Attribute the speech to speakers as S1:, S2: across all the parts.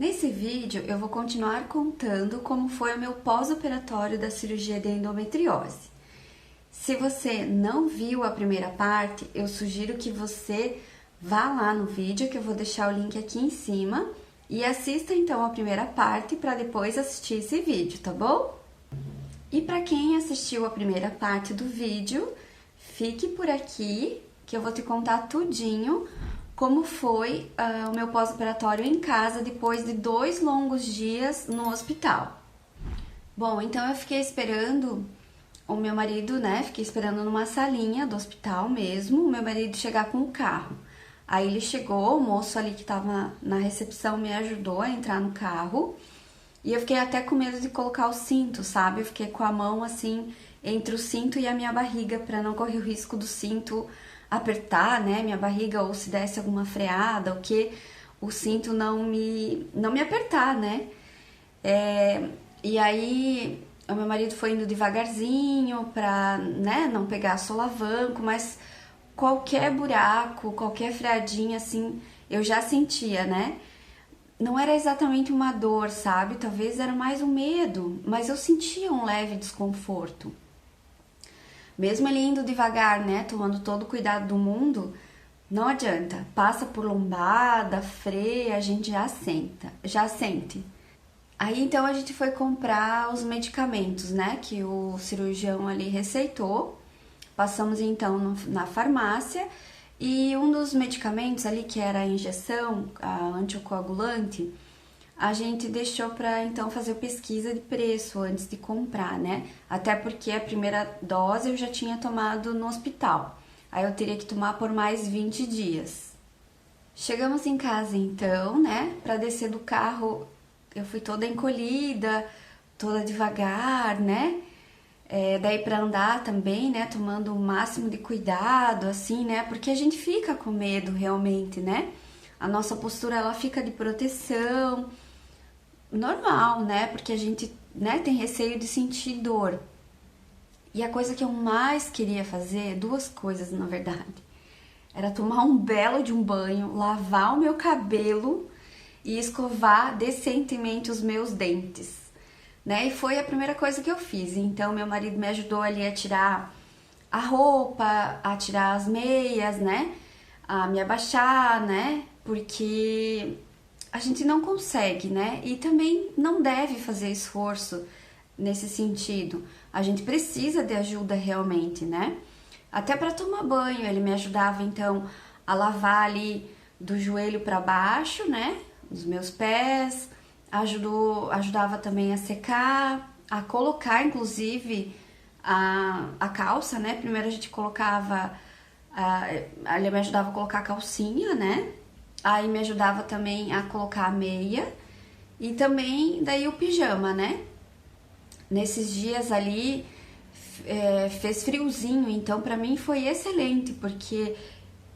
S1: Nesse vídeo eu vou continuar contando como foi o meu pós-operatório da cirurgia de endometriose. Se você não viu a primeira parte, eu sugiro que você vá lá no vídeo, que eu vou deixar o link aqui em cima, e assista então a primeira parte para depois assistir esse vídeo, tá bom? E para quem assistiu a primeira parte do vídeo, fique por aqui que eu vou te contar tudinho como foi o meu pós-operatório em casa depois de 2 longos dias no hospital. Bom, então eu fiquei esperando o meu marido, né? Fiquei esperando numa salinha do hospital mesmo, o meu marido chegar com o carro. Aí ele chegou, o moço ali que tava na recepção me ajudou a entrar no carro. E eu fiquei até com medo de colocar o cinto, sabe? Eu fiquei com a mão assim entre o cinto e a minha barriga para não correr o risco do cinto apertar, né, minha barriga, ou se desse alguma freada, o que o cinto não me apertar, né? E aí o meu marido foi indo devagarzinho pra, né, não pegar solavanco, mas qualquer buraco, qualquer freadinha assim, eu já sentia, né? Não era exatamente uma dor, sabe? Talvez era mais um medo, mas eu sentia um leve desconforto. Mesmo ele indo devagar, né, tomando todo o cuidado do mundo, não adianta. Passa por lombada, freia, a gente já sente. Aí então a gente foi comprar os medicamentos, né, que o cirurgião ali receitou. Passamos então na farmácia e um dos medicamentos ali, que era a injeção, a anticoagulante, a gente deixou para então fazer pesquisa de preço antes de comprar, né? Até porque a primeira dose eu já tinha tomado no hospital. Aí eu teria que tomar por mais 20 dias. Chegamos em casa então, né? Para descer do carro, eu fui toda encolhida, toda devagar, né? Daí para andar também, né? Tomando o máximo de cuidado, assim, né? Porque a gente fica com medo realmente, né? A nossa postura ela fica de proteção. Normal, né? Porque a gente, né, tem receio de sentir dor. E a coisa que eu mais queria fazer, 2 coisas na verdade, era tomar um belo de um banho, lavar o meu cabelo e escovar decentemente os meus dentes, né? E foi a primeira coisa que eu fiz. Então meu marido me ajudou ali a tirar a roupa, a tirar as meias, né? A me abaixar, né? Porque a gente não consegue, né? E também não deve fazer esforço nesse sentido. A gente precisa de ajuda realmente, né? Até para tomar banho, ele me ajudava então a lavar ali do joelho para baixo, né? Os meus pés, ajudava também a secar, a colocar inclusive a calça, né? Primeiro a gente colocava, ele me ajudava a colocar a calcinha, né? Aí me ajudava também a colocar a meia e também daí o pijama, né? Nesses dias ali fez friozinho, então pra mim foi excelente, porque,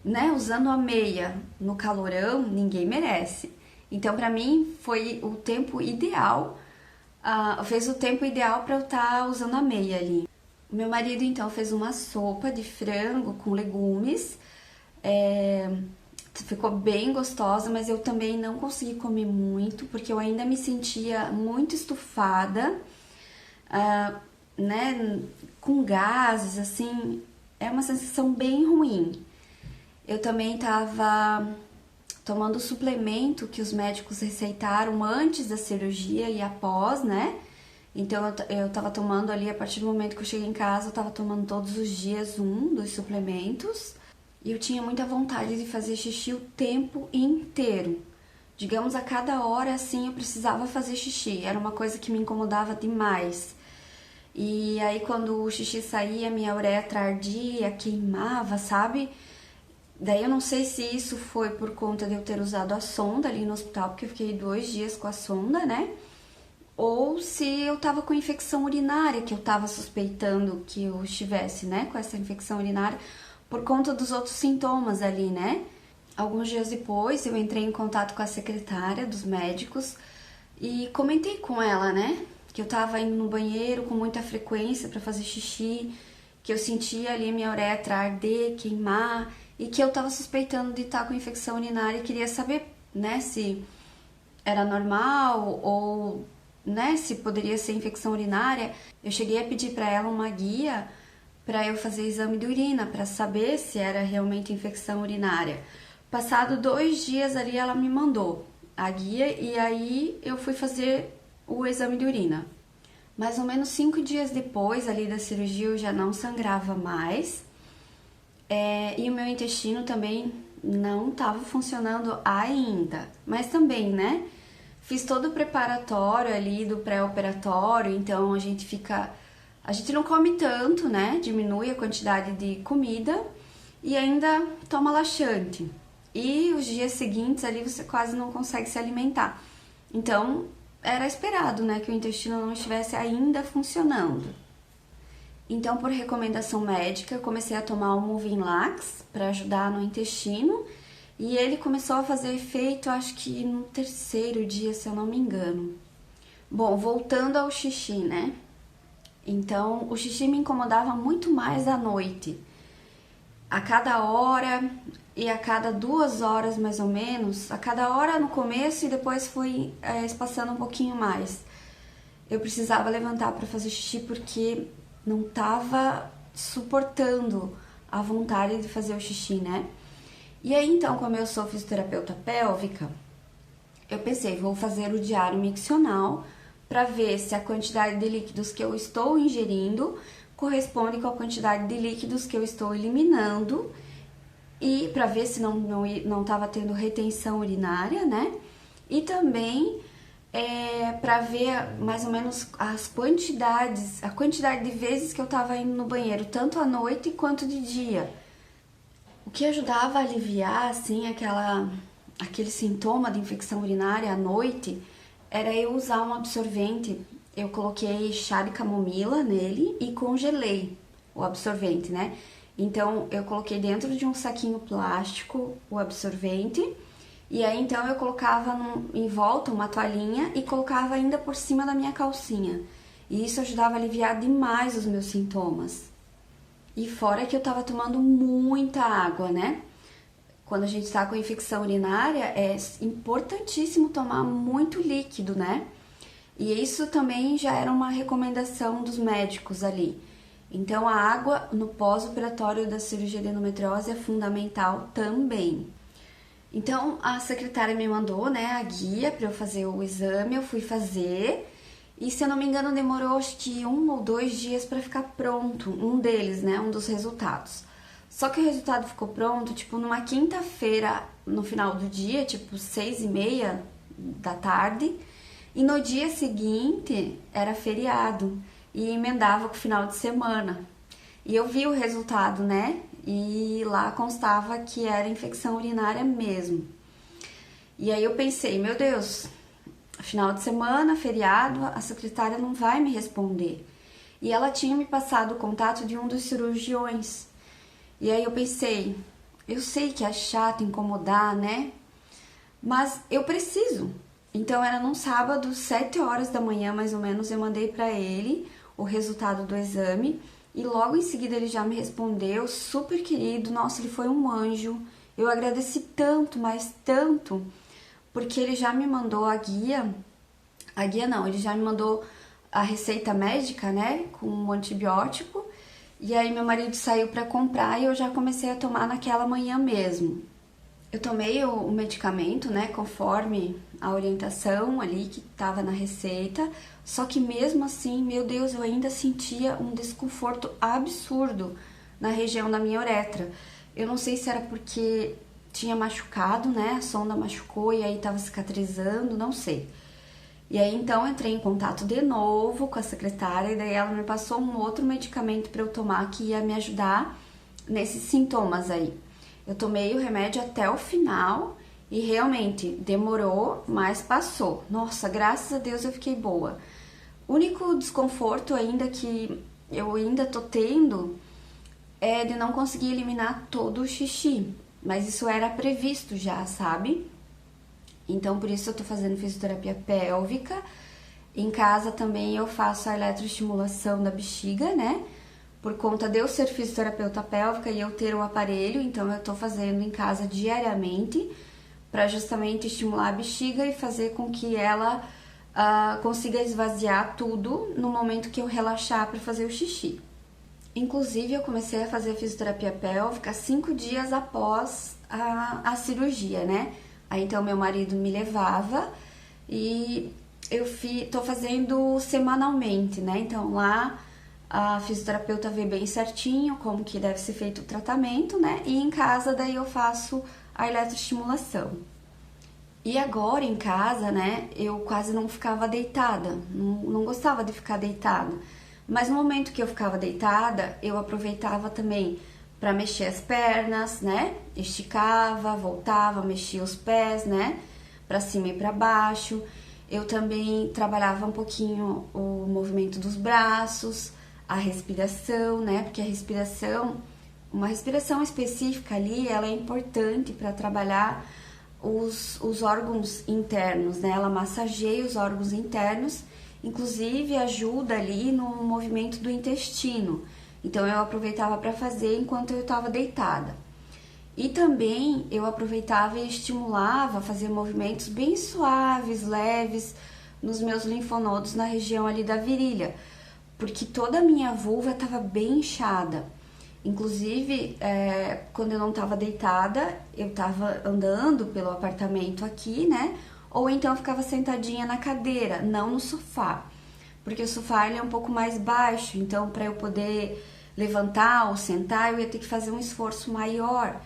S1: né, usando a meia no calorão, ninguém merece. Então pra mim foi o tempo ideal, fez o tempo ideal pra eu estar usando a meia ali. O meu marido então fez uma sopa de frango com legumes, ficou bem gostosa, mas eu também não consegui comer muito, porque eu ainda me sentia muito estufada, né, com gases, assim, é uma sensação bem ruim. Eu também tava tomando o suplemento que os médicos receitaram antes da cirurgia e após, né? Então eu tava tomando ali, a partir do momento que eu cheguei em casa, eu tava tomando todos os dias um dos suplementos. E eu tinha muita vontade de fazer xixi o tempo inteiro. Digamos, a cada hora, assim, eu precisava fazer xixi. Era uma coisa que me incomodava demais. E aí, quando o xixi saía, minha uretra ardia, queimava, sabe? Daí eu não sei se isso foi por conta de eu ter usado a sonda ali no hospital, porque eu fiquei 2 dias com a sonda, né? Ou se eu tava com infecção urinária, que eu tava suspeitando que eu estivesse, né, com essa infecção urinária, por conta dos outros sintomas ali, né? Alguns dias depois eu entrei em contato com a secretária dos médicos e comentei com ela, né? Que eu tava indo no banheiro com muita frequência para fazer xixi, que eu sentia ali minha uretra arder, queimar e que eu tava suspeitando de estar com infecção urinária e queria saber, né, se era normal ou, né, se poderia ser infecção urinária. Eu cheguei a pedir para ela uma guia para eu fazer exame de urina, para saber se era realmente infecção urinária. Passado 2 dias ali, ela me mandou a guia e aí eu fui fazer o exame de urina. Mais ou menos 5 dias depois ali da cirurgia eu já não sangrava mais, e o meu intestino também não estava funcionando ainda, mas também, né? Fiz todo o preparatório ali do pré-operatório, então a gente não come tanto, né? Diminui a quantidade de comida e ainda toma laxante. E os dias seguintes ali você quase não consegue se alimentar. Então, era esperado, né, que o intestino não estivesse ainda funcionando. Então, por recomendação médica, eu comecei a tomar o Movin-Lax para ajudar no intestino. E ele começou a fazer efeito, acho que no 3º dia, se eu não me engano. Bom, voltando ao xixi, né? Então, o xixi me incomodava muito mais à noite. A cada hora e a cada 2 horas, mais ou menos. A cada hora no começo e depois foi espaçando um pouquinho mais. Eu precisava levantar para fazer xixi porque não estava suportando a vontade de fazer o xixi, né? E aí, então, como eu sou fisioterapeuta pélvica, eu pensei, vou fazer o diário miccional para ver se a quantidade de líquidos que eu estou ingerindo corresponde com a quantidade de líquidos que eu estou eliminando e para ver se não estava tendo retenção urinária, né? E também para ver mais ou menos a quantidade de vezes que eu estava indo no banheiro, tanto à noite quanto de dia. O que ajudava a aliviar, assim, aquele sintoma de infecção urinária à noite era eu usar um absorvente. Eu coloquei chá de camomila nele e congelei o absorvente, né? Então, eu coloquei dentro de um saquinho plástico o absorvente e aí, então, eu colocava em volta uma toalhinha e colocava ainda por cima da minha calcinha. E isso ajudava a aliviar demais os meus sintomas. E fora que eu tava tomando muita água, né? Quando a gente tá com infecção urinária, é importantíssimo tomar muito líquido, né? E isso também já era uma recomendação dos médicos ali. Então, a água no pós-operatório da cirurgia de endometriose é fundamental também. Então, a secretária me mandou, né, a guia para eu fazer o exame, eu fui fazer. E, se eu não me engano, demorou acho que 1 ou 2 dias para ficar pronto, um deles, né, um dos resultados. Só que o resultado ficou pronto, tipo, numa quinta-feira, no final do dia, tipo, 6:30 da tarde. E no dia seguinte, era feriado, e emendava com o final de semana. E eu vi o resultado, né, e lá constava que era infecção urinária mesmo. E aí eu pensei, meu Deus, final de semana, feriado, a secretária não vai me responder. E ela tinha me passado o contato de um dos cirurgiões. E aí eu pensei, eu sei que é chato incomodar, né? Mas eu preciso. Então era num sábado, 7 horas da manhã mais ou menos, eu mandei para ele o resultado do exame. E logo em seguida ele já me respondeu, super querido, nossa, ele foi um anjo. Eu agradeci tanto, mas tanto, porque ele já me mandou ele já me mandou a receita médica, né, com um antibiótico, e aí meu marido saiu para comprar e eu já comecei a tomar naquela manhã mesmo. Eu tomei o medicamento, né, conforme a orientação ali que estava na receita, só que mesmo assim, meu Deus, eu ainda sentia um desconforto absurdo na região da minha uretra. Eu não sei se era porque tinha machucado, né, a sonda machucou e aí estava cicatrizando, não sei. E aí, então, entrei em contato de novo com a secretária e daí ela me passou um outro medicamento para eu tomar que ia me ajudar nesses sintomas aí. Eu tomei o remédio até o final e realmente demorou, mas passou. Nossa, graças a Deus eu fiquei boa. O único desconforto ainda que eu ainda tô tendo é de não conseguir eliminar todo o xixi, mas isso era previsto já, sabe? Então, por isso eu tô fazendo fisioterapia pélvica. Em casa também eu faço a eletroestimulação da bexiga, né? Por conta de eu ser fisioterapeuta pélvica e eu ter o aparelho, então eu tô fazendo em casa diariamente para justamente estimular a bexiga e fazer com que ela consiga esvaziar tudo no momento que eu relaxar para fazer o xixi. Inclusive, eu comecei a fazer a fisioterapia pélvica 5 dias após a cirurgia, né? Aí, então, meu marido me levava e eu tô fazendo semanalmente, né? Então, lá a fisioterapeuta vê bem certinho como que deve ser feito o tratamento, né? E em casa, daí eu faço a eletroestimulação. E agora em casa, né, eu quase não ficava deitada, não gostava de ficar deitada. Mas no momento que eu ficava deitada, eu aproveitava também para mexer as pernas, né? Esticava, voltava, mexia os pés, né? Para cima e para baixo. Eu também trabalhava um pouquinho o movimento dos braços, a respiração, né? Porque a respiração, uma respiração específica ali, ela é importante para trabalhar os órgãos internos, né? Ela massageia os órgãos internos, inclusive ajuda ali no movimento do intestino. Então eu aproveitava para fazer enquanto eu estava deitada. E também eu aproveitava e estimulava, fazia movimentos bem suaves, leves, nos meus linfonodos na região ali da virilha, porque toda a minha vulva estava bem inchada. Inclusive, quando eu não estava deitada, eu estava andando pelo apartamento aqui, né? Ou então eu ficava sentadinha na cadeira, não no sofá. Porque o sofá ele é um pouco mais baixo, então para eu poder levantar ou sentar, eu ia ter que fazer um esforço maior.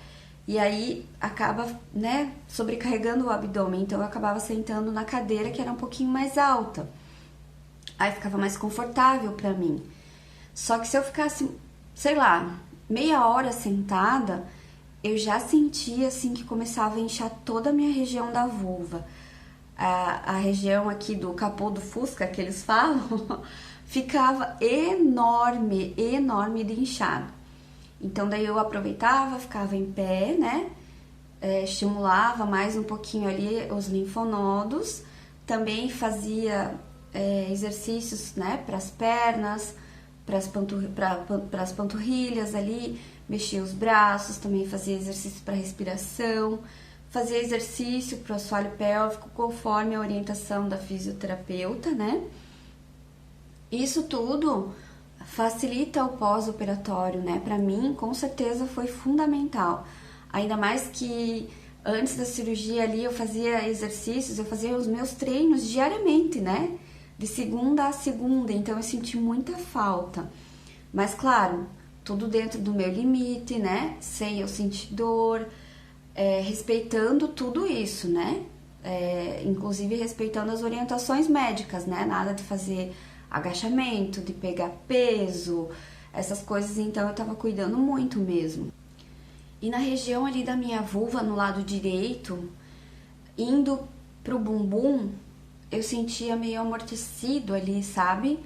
S1: E aí acaba, né, sobrecarregando o abdômen. Então eu acabava sentando na cadeira que era um pouquinho mais alta. Aí ficava mais confortável para mim. Só que se eu ficasse, sei lá, meia hora sentada, eu já sentia assim que começava a inchar toda a minha região da vulva. A região aqui do capô do Fusca, que eles falam, ficava enorme, enorme de inchado. Então daí eu aproveitava, ficava em pé, né? Estimulava mais um pouquinho ali os linfonodos. Também fazia exercícios, né, para as pernas, para as panturrilhas ali, mexia os braços, também fazia exercício para respiração, fazia exercício para o assoalho pélvico conforme a orientação da fisioterapeuta, né? Isso tudo facilita o pós-operatório, né? Para mim, com certeza foi fundamental. Ainda mais que antes da cirurgia ali eu fazia exercícios, eu fazia os meus treinos diariamente, né? De segunda a segunda, então eu senti muita falta. Mas claro, tudo dentro do meu limite, né? Sem eu sentir dor, respeitando tudo isso, né? Inclusive respeitando as orientações médicas, né? Nada de fazer agachamento, de pegar peso, essas coisas, então eu tava cuidando muito mesmo. E na região ali da minha vulva, no lado direito, indo pro bumbum, eu sentia meio amortecido ali, sabe?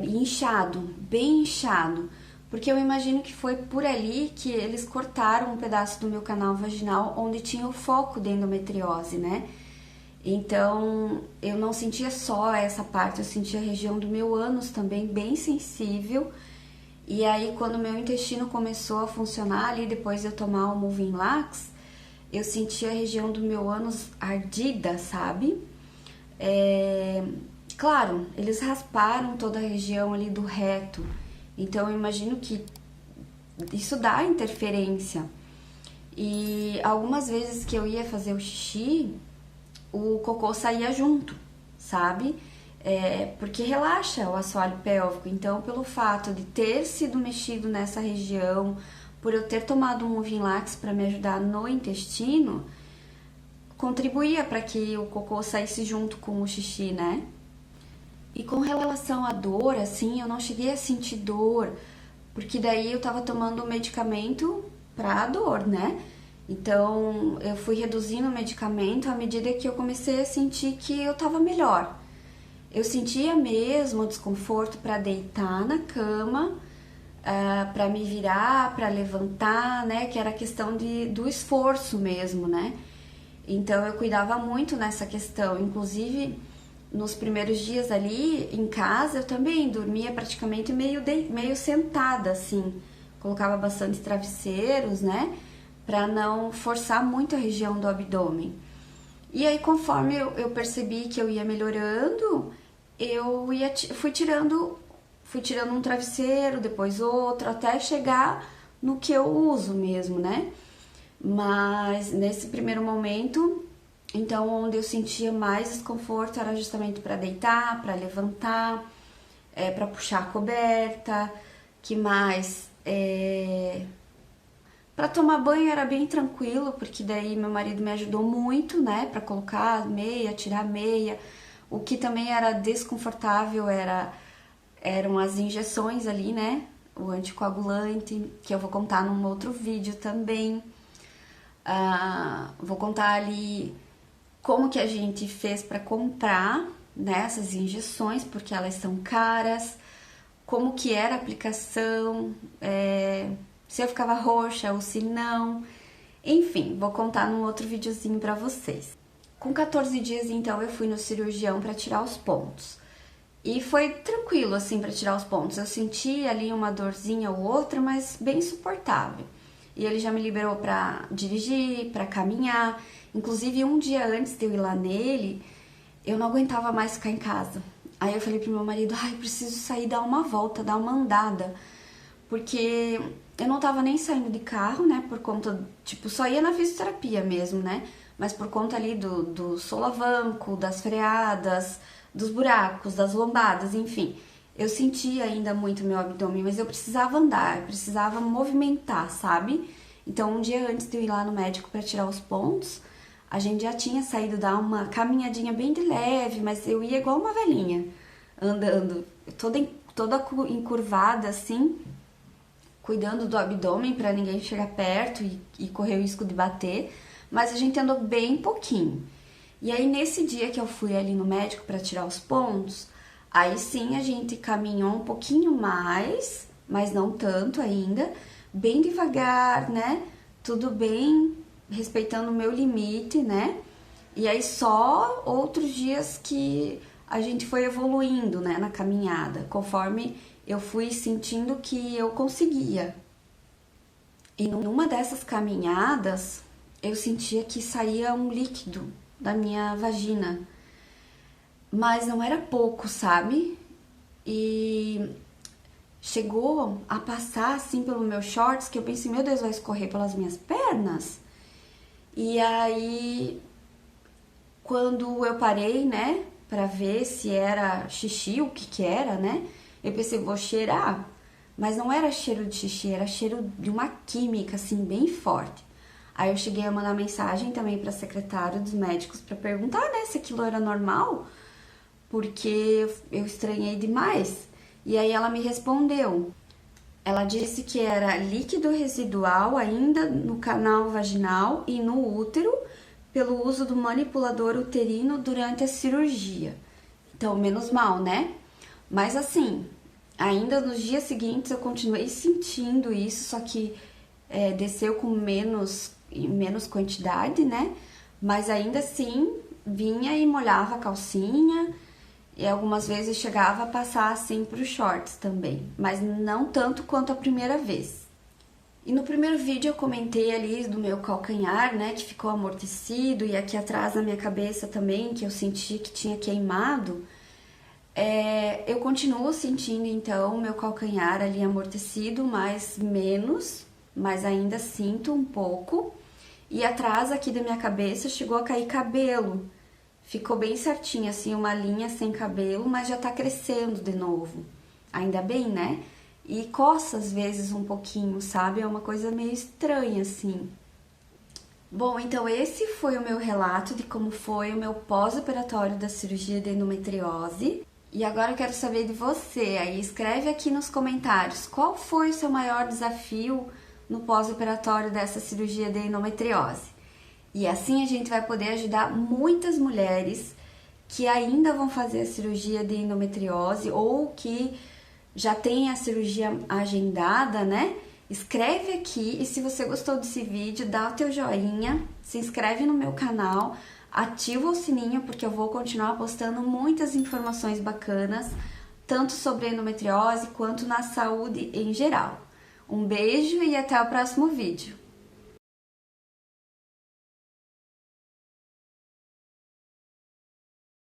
S1: Inchado, bem inchado. Porque eu imagino que foi por ali que eles cortaram um pedaço do meu canal vaginal onde tinha o foco da endometriose, né? Então, eu não sentia só essa parte, eu sentia a região do meu ânus também bem sensível. E aí, quando o meu intestino começou a funcionar ali, depois de eu tomar o Moving Lax, eu senti a região do meu ânus ardida, sabe? Claro, eles rasparam toda a região ali do reto, então eu imagino que isso dá interferência. E algumas vezes que eu ia fazer o xixi, o cocô saía junto, sabe? Porque relaxa o assoalho pélvico, então pelo fato de ter sido mexido nessa região, por eu ter tomado um Moving Lax para me ajudar no intestino, contribuía para que o cocô saísse junto com o xixi, né? E com relação à dor, assim, eu não cheguei a sentir dor, porque daí eu tava tomando um medicamento pra dor, né? Então, eu fui reduzindo o medicamento à medida que eu comecei a sentir que eu tava melhor. Eu sentia mesmo o desconforto para deitar na cama, para me virar, para levantar, né? Que era a questão do esforço mesmo, né? Então, eu cuidava muito nessa questão. Inclusive, nos primeiros dias ali em casa, eu também dormia praticamente meio sentada, assim. Colocava bastante travesseiros, né? para não forçar muito a região do abdômen. E aí, conforme eu percebi que eu ia melhorando, fui tirando um travesseiro, depois outro, até chegar no que eu uso mesmo, né? Mas nesse primeiro momento, então, onde eu sentia mais desconforto era justamente para deitar, para levantar, para puxar a coberta, que mais? Para tomar banho era bem tranquilo, porque daí meu marido me ajudou muito, né, para colocar meia, tirar meia. O que também era desconfortável eram as injeções ali, né, o anticoagulante, que eu vou contar num outro vídeo também. Vou contar ali como que a gente fez para comprar, né, essas injeções, porque elas são caras, como que era a aplicação, se eu ficava roxa ou se não. Enfim, vou contar num outro videozinho pra vocês. Com 14 dias, então, eu fui no cirurgião pra tirar os pontos. E foi tranquilo, assim, pra tirar os pontos. Eu senti ali uma dorzinha ou outra, mas bem suportável. E ele já me liberou pra dirigir, pra caminhar. Inclusive, um dia antes de eu ir lá nele, eu não aguentava mais ficar em casa. Aí eu falei pro meu marido, preciso sair, dar uma volta, dar uma andada. Porque eu não tava nem saindo de carro, né, por conta, só ia na fisioterapia mesmo, né, mas por conta ali do solavanco, das freadas, dos buracos, das lombadas, enfim. Eu sentia ainda muito meu abdômen, mas eu precisava andar, eu precisava movimentar, sabe? Então, um dia antes de eu ir lá no médico para tirar os pontos, a gente já tinha saído dar uma caminhadinha bem de leve, mas eu ia igual uma velhinha, andando, toda encurvada, assim, cuidando do abdômen para ninguém chegar perto e correr o risco de bater, mas a gente andou bem pouquinho. E aí, nesse dia que eu fui ali no médico para tirar os pontos, aí sim a gente caminhou um pouquinho mais, mas não tanto ainda, bem devagar, né? Tudo bem, respeitando o meu limite, né? E aí só outros dias que a gente foi evoluindo, né, na caminhada, conforme eu fui sentindo que eu conseguia. E numa dessas caminhadas, eu sentia que saía um líquido da minha vagina. Mas não era pouco, sabe? E chegou a passar assim pelo meu shorts, que eu pensei, meu Deus, vai escorrer pelas minhas pernas? E aí, quando eu parei, né, pra ver se era xixi, o que era, né? Eu pensei, vou cheirar. Mas não era cheiro de xixi, era cheiro de uma química, assim, bem forte. Aí eu cheguei a mandar mensagem também pra secretária dos médicos pra perguntar, né, se aquilo era normal, porque eu estranhei demais. E aí ela me respondeu. Ela disse que era líquido residual ainda no canal vaginal e no útero, pelo uso do manipulador uterino durante a cirurgia. Então, menos mal, né? Mas assim, ainda nos dias seguintes eu continuei sentindo isso, só que desceu com menos quantidade, né? Mas ainda assim, vinha e molhava a calcinha, e algumas vezes chegava a passar assim para os shorts também, mas não tanto quanto a primeira vez. E no primeiro vídeo eu comentei ali do meu calcanhar, né, que ficou amortecido, e aqui atrás na minha cabeça também, que eu senti que tinha queimado. Eu continuo sentindo então o meu calcanhar ali amortecido, mas menos, mas ainda sinto um pouco. E atrás aqui da minha cabeça chegou a cair cabelo. Ficou bem certinho, assim, uma linha sem cabelo, mas já tá crescendo de novo. Ainda bem, né? E coça às vezes um pouquinho, sabe? É uma coisa meio estranha, assim. Bom, então esse foi o meu relato de como foi o meu pós-operatório da cirurgia de endometriose. E agora eu quero saber de você. Aí escreve aqui nos comentários qual foi o seu maior desafio no pós-operatório dessa cirurgia de endometriose. E assim a gente vai poder ajudar muitas mulheres que ainda vão fazer a cirurgia de endometriose ou que já tem a cirurgia agendada, né? Escreve aqui, e se você gostou desse vídeo, dá o teu joinha, se inscreve no meu canal, ativa o sininho, porque eu vou continuar postando muitas informações bacanas, tanto sobre endometriose quanto na saúde em geral. Um beijo e até o próximo vídeo!